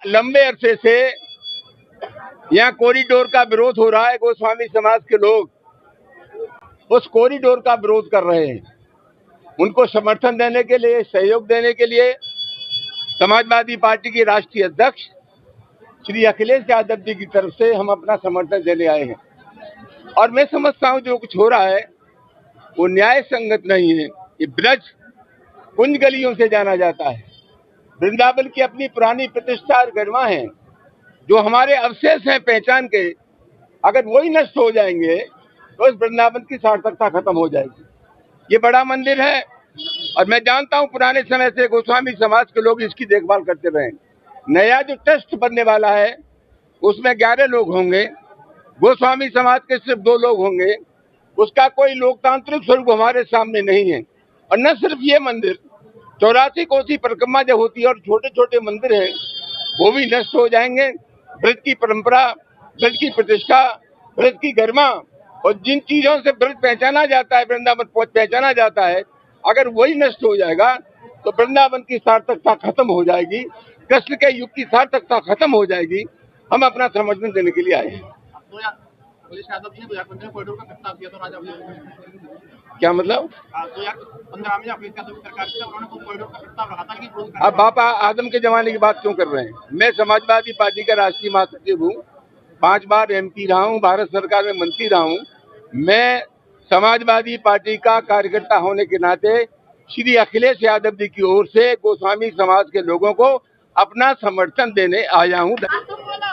लंबे अरसे से यहाँ कॉरिडोर का विरोध हो रहा है। गोस्वामी समाज के लोग उस कॉरिडोर का विरोध कर रहे हैं। उनको समर्थन देने के लिए, सहयोग देने के लिए समाजवादी पार्टी के राष्ट्रीय अध्यक्ष श्री अखिलेश यादव जी की तरफ से हम अपना समर्थन देने आए हैं। और मैं समझता हूं जो कुछ हो रहा है वो न्याय संगत नहीं है। ये ब्रज कुंज गलियों से जाना जाता है। वृंदावन की अपनी पुरानी प्रतिष्ठा और गरिमा है, जो हमारे अवशेष हैं पहचान के, अगर वही नष्ट हो जाएंगे तो इस वृंदावन की सार्थकता खत्म हो जाएगी। ये बड़ा मंदिर है और मैं जानता हूं पुराने समय से गोस्वामी समाज के लोग इसकी देखभाल करते रहे। नया जो ट्रस्ट बनने वाला है उसमें 11 लोग होंगे, गोस्वामी समाज के सिर्फ 2 लोग होंगे। उसका कोई लोकतांत्रिक स्वरूप हमारे सामने नहीं है। और न सिर्फ ये मंदिर, 84 कोसी परिक्रमा जब होती है और छोटे छोटे मंदिर हैं वो भी नष्ट हो जाएंगे। ब्रज की परंपरा, ब्रज की प्रतिष्ठा, ब्रज की गरिमा और जिन चीजों से ब्रज पहचाना जाता है, वृंदावन पहचाना जाता है, अगर वही नष्ट हो जाएगा तो वृंदावन की सार्थकता खत्म हो जाएगी, कृष्ण के युग की सार्थकता खत्म हो जाएगी। हम अपना समर्थन देने के लिए आए हैं। क्या मतलब? अब बापा आदम के जमाने की बात क्यों कर रहे हैं? मैं समाजवादी पार्टी का राष्ट्रीय महासचिव हूँ, 5 बार MP रहा हूँ, भारत सरकार में मंत्री रहा हूँ। मैं समाजवादी पार्टी का कार्यकर्ता होने के नाते श्री अखिलेश यादव जी की ओर से गोस्वामी समाज के लोगों को अपना समर्थन देने आया हूँ।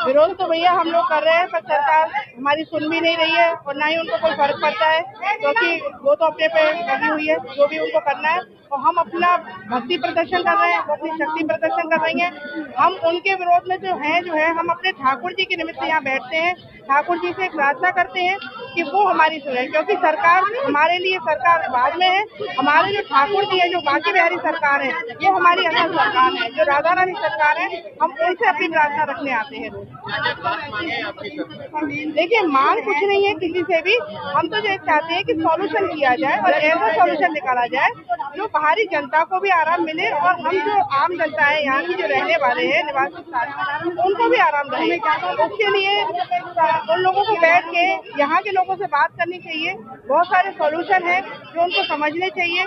विरोध तो भैया हम लोग कर रहे हैं, पर सरकार हमारी सुन भी नहीं रही है और ना ही उनको कोई फर्क पड़ता है, क्योंकि वो तो अपने पे लगी हुई है जो भी उनको करना है। और हम अपना भक्ति प्रदर्शन कर रहे हैं, वो अपनी शक्ति प्रदर्शन कर रही हैं। हम उनके विरोध में जो है हम अपने ठाकुर जी के निमित्त यहाँ बैठते हैं, ठाकुर जी से प्रार्थना करते हैं कि वो हमारी सुने, क्योंकि सरकार हमारे लिए सरकार बाद में है। हमारे जो ठाकुर जी है, जो बाकी बिहारी सरकार है, वो हमारी असल सरकार है, जो राधा रानी सरकार है। हम उनसे अपनी प्रार्थना रखने आते हैं। देखिए, मांग कुछ नहीं है किसी से भी। हम तो ये चाहते हैं कि सॉल्यूशन किया जाए और ऐसा सॉल्यूशन निकाला जाए जो बाहरी जनता को भी आराम मिले और हम जो आम जनता है, यहाँ की जो रहने वाले हैं निवासी, उनको भी आराम रहे। उसके लिए उन लोगों को बैठ के यहाँ के लोगों से बात करनी चाहिए। बहुत सारे सॉल्यूशन है जो उनको समझने चाहिए।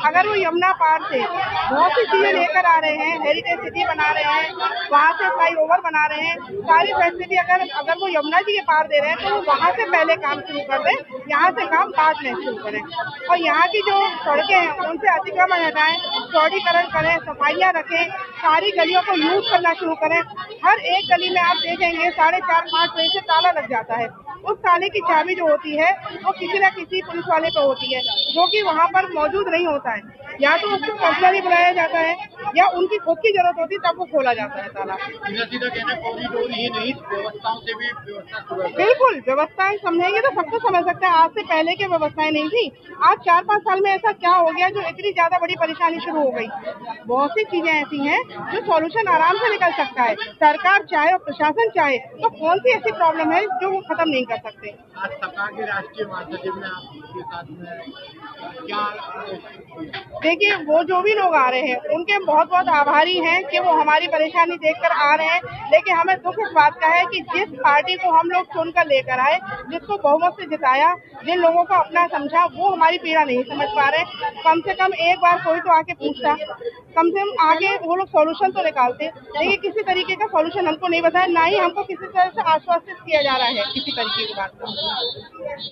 अगर वो यमुना पार से बहुत सी चीजें लेकर आ रहे हैं, हेरिटेज सिटी बना रहे हैं, वहाँ से फ्लाईओवर बना रहे हैं, सारी फैसिलिटी अगर वो यमुना जी के पार दे रहे हैं तो वो वहाँ से पहले काम शुरू कर दें, यहाँ से काम बाद में शुरू करें। और यहाँ की जो सड़कें हैं उनसे अतिक्रमण हटाएं, चौड़ीकरण करें, सफाइयाँ रखें, सारी गलियों को यूज करना शुरू करें। हर एक गली में आप देखेंगे 4:30-5 बजे से ताला लग जाता है। उस ताले की चाबी जो होती है वो किसी न किसी पुलिस वाले पे होती है, जो कि वहाँ पर मौजूद नहीं होता है। या तो उसको पर्सनली बुलाया जाता है या उनकी खुद की जरूरत होती है, तब वो खोला जाता है ताला। सीधा कहना कॉरिडोर ही नहीं, व्यवस्थाओं से भी व्यवस्था। बिल्कुल, व्यवस्थाएं समझेंगे तो सब कुछ समझ सकते हैं। आज से पहले की व्यवस्थाएं नहीं थी। आज 4-5 साल में ऐसा क्या हो गया जो इतनी ज्यादा बड़ी परेशानी शुरू हो गई? बहुत सी चीजें ऐसी हैं जो सॉल्यूशन आराम से निकल सकता है। सरकार चाहे और प्रशासन चाहे तो कौन सी ऐसी प्रॉब्लम है जो वो खत्म नहीं कर सकते। आज सपा के राष्ट्रीय महासचिव ने आपके साथ में क्या? देखिए, वो जो भी लोग आ रहे हैं उनके बहुत बहुत आभारी हैं कि वो हमारी परेशानी देखकर आ रहे हैं। लेकिन हमें दुख इस बात का है कि जिस पार्टी को हम लोग चुनकर लेकर आए, जिसको बहुमत से जिताया, जिन लोगों को अपना समझा, वो हमारी पीड़ा नहीं समझ पा रहे। कम से कम एक बार कोई तो आके पूछता, कम से कम आगे वो लोग सॉल्यूशन तो निकालते। लेकिन किसी तरीके का सॉल्यूशन हमको नहीं बताया, ना ही हमको किसी तरह से आश्वासित किया जा रहा है किसी तरीके की बात का।